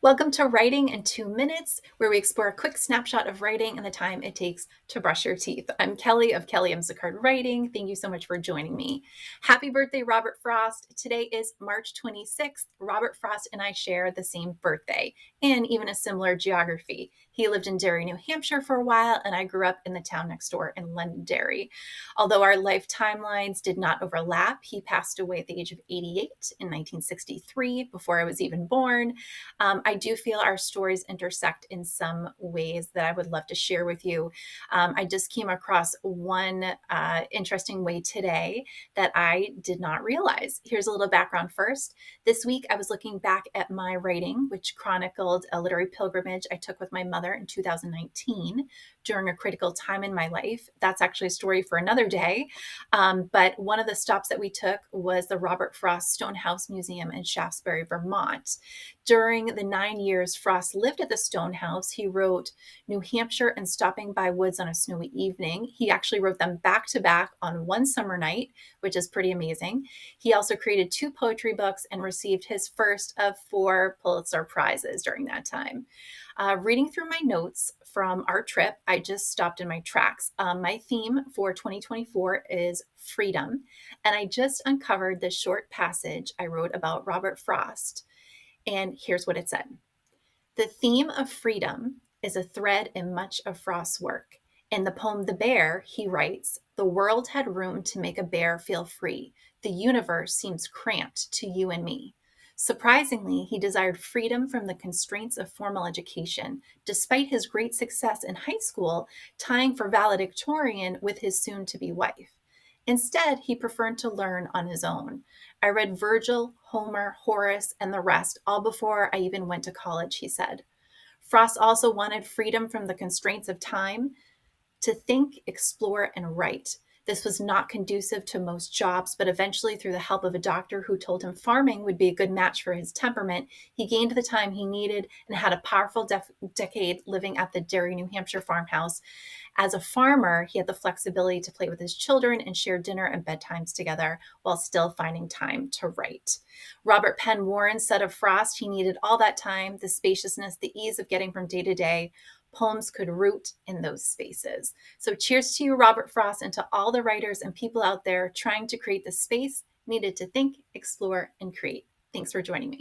Welcome to Writing in 2 Minutes, where we explore a quick snapshot of writing and the time it takes to brush your teeth. I'm Kelly of Kelly M. Sicard Writing. Thank you so much for joining me. Happy birthday, Robert Frost. Today is March 26th. Robert Frost and I share the same birthday and even a similar geography. He lived in Derry, New Hampshire for a while, and I grew up in the town next door in Londonderry. Although our life timelines did not overlap, he passed away at the age of 88 in 1963, before I was even born. I do feel our stories intersect in some ways that I would love to share with you. I just came across one interesting way today that I did not realize. Here's a little background first. This week, I was looking back at my writing, which chronicled a literary pilgrimage I took with my mother in 2019 during a critical time in my life. That's actually a story for another day. But one of the stops that we took was the Robert Frost Stonehouse Museum in Shaftesbury, Vermont. During the 9 years Frost lived at the Stonehouse, he wrote New Hampshire and Stopping by Woods on a Snowy Evening. He actually wrote them back to back on one summer night, which is pretty amazing. He also created 2 poetry books and received his first of 4 Pulitzer Prizes during that time. Reading through my notes from our trip, I just stopped in my tracks. My theme for 2024 is freedom, and I just uncovered this short passage I wrote about Robert Frost. And here's what it said. The theme of freedom is a thread in much of Frost's work. In the poem The Bear, he writes, "The world had room to make a bear feel free. The universe seems cramped to you and me." Surprisingly, he desired freedom from the constraints of formal education, despite his great success in high school, tying for valedictorian with his soon-to-be wife. Instead, he preferred to learn on his own. I read Virgil, Homer, Horace, and the rest all before I even went to college, he said. Frost also wanted freedom from the constraints of time to think, explore, and write. This was not conducive to most jobs, but eventually, through the help of a doctor who told him farming would be a good match for his temperament, he gained the time he needed and had a powerful decade living at the Derry, New Hampshire farmhouse. As a farmer, he had the flexibility to play with his children and share dinner and bedtimes together while still finding time to write. Robert Penn Warren said of Frost, he needed all that time, the spaciousness, the ease of getting from day to day. Poems could root in those spaces. So cheers to you, Robert Frost, and to all the writers and people out there trying to create the space needed to think, explore, and create. Thanks for joining me.